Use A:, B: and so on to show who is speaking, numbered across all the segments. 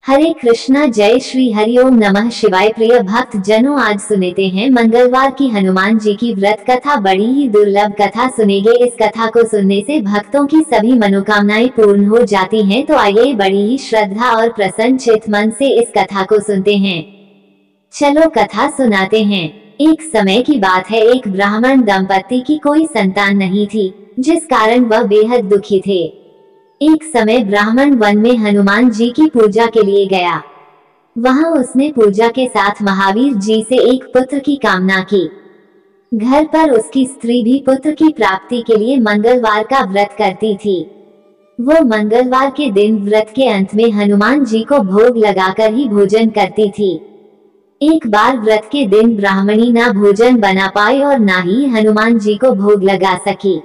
A: हरे कृष्णा, जय श्री हरिओम नमः शिवाय। प्रिय भक्त जनों, आज सुनते हैं मंगलवार की हनुमान जी की व्रत कथा। बड़ी ही दुर्लभ कथा सुनेंगे। इस कथा को सुनने से भक्तों की सभी मनोकामनाएं पूर्ण हो जाती हैं। तो आइए बड़ी ही श्रद्धा और प्रसन्न चित्त मन से इस कथा को सुनते हैं। चलो कथा सुनाते हैं। एक समय की बात है, एक ब्राह्मण दंपति की कोई संतान नहीं थी, जिस कारण वह बेहद दुखी थे। एक समय ब्राह्मण वन में हनुमान जी की पूजा के लिए गया। वहां उसने पूजा के साथ महावीर जी से एक पुत्र की कामना की। घर पर उसकी स्त्री भी पुत्र की प्राप्ति के लिए मंगलवार का व्रत करती थी। वो मंगलवार के दिन व्रत के अंत में हनुमान जी को भोग लगाकर ही भोजन करती थी। एक बार व्रत के दिन ब्राह्मणी ना भोजन बना पाई और ना ही हनुमान जी को भोग लगा सकी।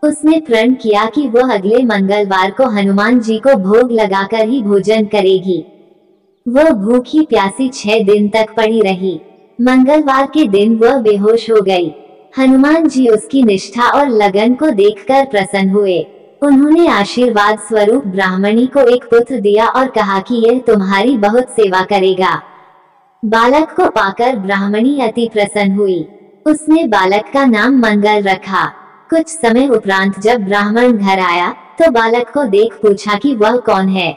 A: उसने प्रण किया कि वह अगले मंगलवार को हनुमान जी को भोग लगाकर ही भोजन करेगी। वह भूखी प्यासी 6 दिन तक पड़ी रही। मंगलवार के दिन वह बेहोश हो गई। हनुमान जी उसकी निष्ठा और लगन को देखकर प्रसन्न हुए। उन्होंने आशीर्वाद स्वरूप ब्राह्मणी को एक पुत्र दिया और कहा कि यह तुम्हारी बहुत सेवा करेगा। बालक को पाकर ब्राह्मणी अति प्रसन्न हुई। उसने बालक का नाम मंगल रखा। कुछ समय उपरांत जब ब्राह्मण घर आया तो बालक को देख पूछा कि वह कौन है।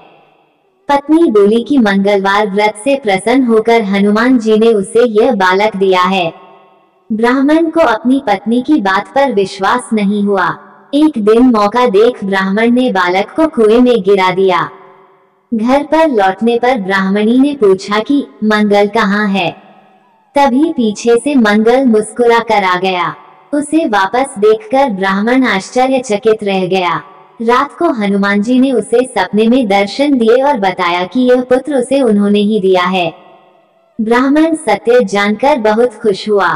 A: पत्नी बोली कि मंगलवार व्रत से प्रसन्न होकर हनुमान जी ने उसे यह बालक दिया है। ब्राह्मण को अपनी पत्नी की बात पर विश्वास नहीं हुआ। एक दिन मौका देख ब्राह्मण ने बालक को कुएं में गिरा दिया। घर पर लौटने पर ब्राह्मणी ने पूछा कि मंगल कहाँ है। तभी पीछे से मंगल मुस्कुरा कर आ गया। उसे वापस देखकर ब्राह्मण आश्चर्यचकित रह गया। रात को हनुमान जी ने उसे सपने में दर्शन दिए और बताया कि यह पुत्र उसे उन्होंने ही दिया है। ब्राह्मण सत्य जानकर बहुत खुश हुआ।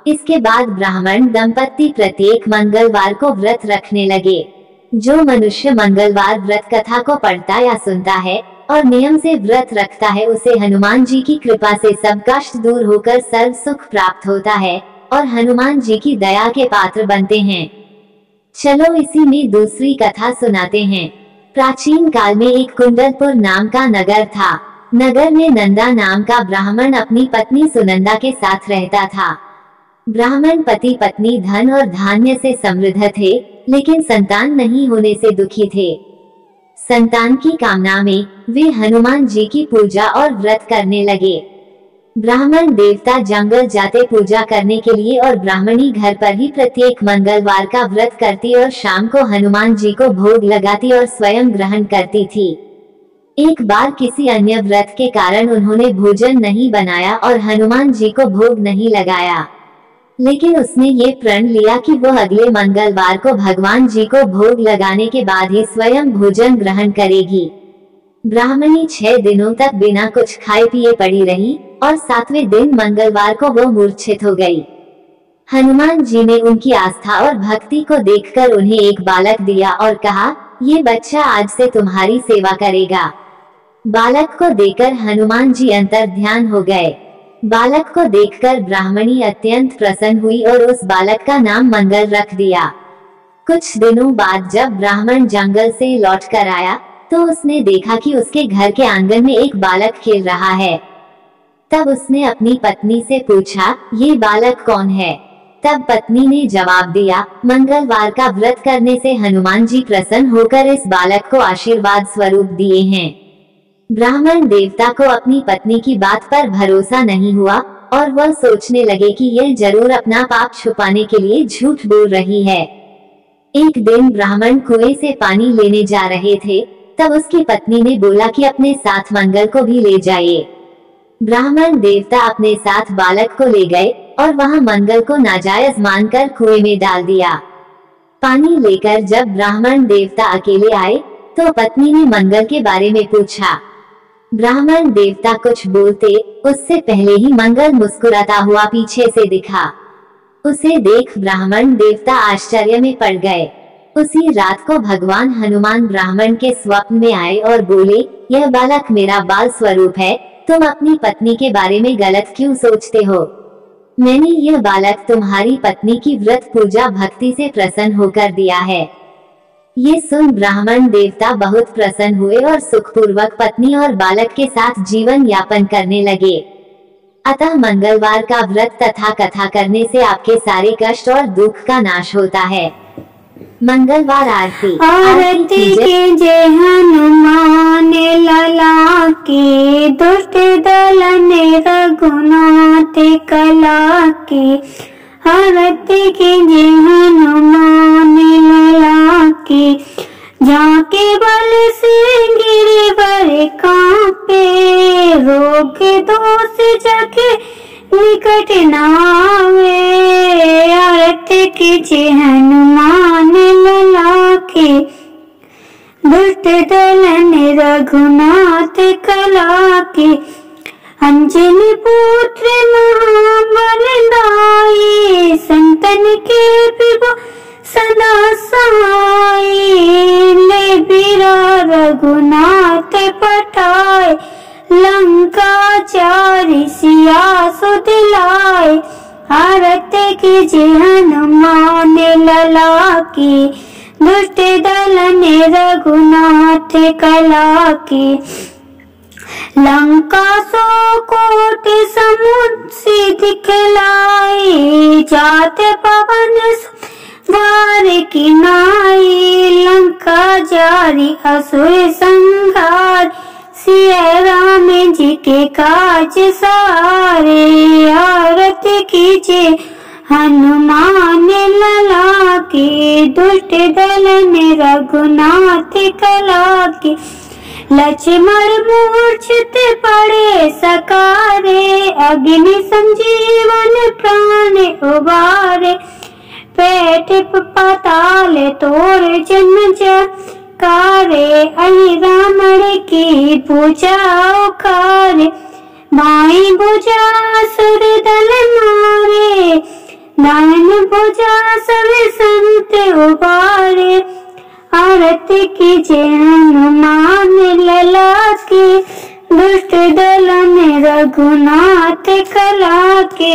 A: इसके बाद ब्राह्मण दंपति प्रत्येक मंगलवार को व्रत रखने लगे। जो मनुष्य मंगलवार व्रत कथा को पढ़ता या सुनता है और नियम से व्रत रखता है, उसे हनुमान जी की कृपा से सब कष्ट दूर होकर सर्व सुख प्राप्त होता है और हनुमान जी की दया के पात्र बनते हैं। चलो इसी में दूसरी कथा सुनाते हैं। प्राचीन काल में एक कुंडलपुर नाम का नगर था। नगर में नंदा नाम का ब्राह्मण अपनी पत्नी सुनंदा के साथ रहता था। ब्राह्मण पति पत्नी धन और धान्य से समृद्ध थे, लेकिन संतान नहीं होने से दुखी थे। संतान की कामना में वे हनुमान जी की पूजा और व्रत करने लगे। ब्राह्मण देवता जंगल जाते पूजा करने के लिए और ब्राह्मणी घर पर ही प्रत्येक मंगलवार का व्रत करती और शाम को हनुमान जी को भोग लगाती और स्वयं ग्रहण करती थी। एक बार किसी अन्य व्रत के कारण उन्होंने भोजन नहीं बनाया और हनुमान जी को भोग नहीं लगाया, लेकिन उसने ये प्रण लिया कि वह अगले मंगलवार को भगवान जी को भोग लगाने के बाद ही स्वयं भोजन ग्रहण करेगी। ब्राह्मणी 6 दिनों तक बिना कुछ खाए पिए पड़ी रही और 7वें दिन मंगलवार को वो मूर्छित हो गई। हनुमान जी ने उनकी आस्था और भक्ति को देखकर उन्हें एक बालक दिया और कहा, ये बच्चा आज से तुम्हारी सेवा करेगा। बालक को देकर हनुमान जी अंतर्ध्यान हो गए। बालक को देखकर ब्राह्मणी अत्यंत प्रसन्न हुई और उस बालक का नाम मंगल रख दिया। कुछ दिनों बाद जब ब्राह्मण जंगल से लौटकर आया तो उसने देखा कि उसके घर के आंगन में एक बालक खेल रहा है। तब उसने अपनी पत्नी से पूछा, ये बालक कौन है? तब पत्नी ने जवाब दिया, मंगलवार का व्रत करने से हनुमान जी प्रसन्न होकर इस बालक को आशीर्वाद स्वरूप दिए हैं। ब्राह्मण देवता को अपनी पत्नी की बात पर भरोसा नहीं हुआ और वह सोचने लगे कि यह जरूर अपना पाप छुपाने के लिए झूठ बोल रही है। एक दिन ब्राह्मण कुएं से पानी लेने जा रहे थे, तब उसकी पत्नी ने बोला कि अपने साथ मंगल को भी ले जाइए। ब्राह्मण देवता अपने साथ बालक को ले गए और वहां मंगल को नाजायज मानकर कुएं में डाल दिया। पानी लेकर जब ब्राह्मण देवता अकेले आए तो पत्नी ने मंगल के बारे में पूछा। ब्राह्मण देवता कुछ बोलते उससे पहले ही मंगल मुस्कुराता हुआ पीछे से दिखा। उसे देख ब्राह्मण देवता आश्चर्य में पड़ गए। उसी रात को भगवान हनुमान ब्राह्मण के स्वप्न में आए और बोले, यह बालक मेरा बाल स्वरूप है, तुम अपनी पत्नी के बारे में गलत क्यों सोचते हो? मैंने यह बालक तुम्हारी पत्नी की व्रत पूजा भक्ति से प्रसन्न होकर दिया है। ये सुन ब्राह्मण देवता बहुत प्रसन्न हुए और सुखपूर्वक पत्नी और बालक के साथ जीवन यापन करने लगे। अतः मंगलवार का व्रत तथा कथा करने से आपके सारे कष्ट और दुख का नाश होता है। मंगलवार आरती।
B: आरती के जय हनुमान लला के, दुष्ट दलन रघुनाथ कला के। आरती के जय हनुमान लला के, जाके बल से गिरिवर कांपे, रोग दोष जग निकट नावे। आरती के जय हनुमान लला के, दुष्ट दलन रघुनाथ कला के। अंजनी पुत्र महाबलदाई, संतन के विभो सदा सहाय। ले बीरा रघुनाथ पठाए, लंका चारि सिया सुदिलाए। आरती की जय हनुमान लला की, दुष्ट दलन रघुनाथ कला की। लंका सौ कोटि समुद्र से दिखलाई, जात पवन वार की नाई। लंका जारी असुर संहार, सिया राम जी के काज सारे। आरती कीजिए हनुमान लला की, दुष्ट दलन रघुनाथ कला की। लक्ष्मण मूर्छित पड़े सकारे, अग्नि संजीवन प्राण उबारे। पेट पाताल तोड़ जन्म कारे, अहि रावण की पूजा उखारे। बाई भुजा सुर दल मारे, दान भुजा सब संत उबारे। आरती की जय हनुमान लला की, दुष्ट दलन रघुनाथ कला के।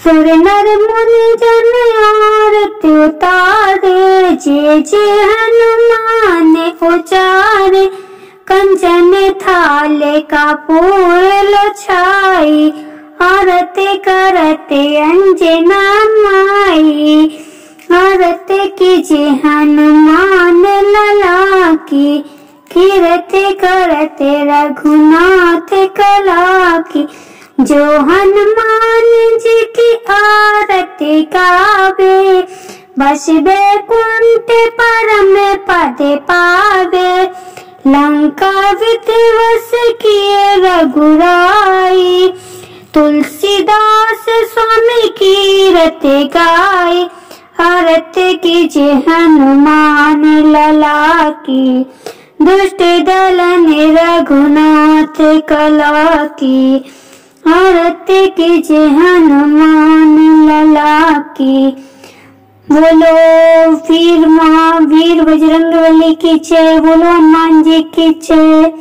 B: सुर नर मुनि जन आरती उतारे, जय जय हनुमान उचारे। कंचन थाले कपूर लछाई, आरती करते अंजना माई। आरती कीजिए हनुमान लला की, कीरति करते रघुनाथ कला की। जो हनुमान जी की आरती गावे, बस बैकुंठ परम पद पावे। लंका विध्वंस किए रघुराई, तुलसीदास स्वामी कीरति गाई। आरती कीजिए हनुमान लला की, दुष्ट दलन रघुनाथ कला की। आरती कीजिए हनुमान लला की। बोलो वीर महावीर बजरंगबली की जय, बोलो हनुमान जी की जय।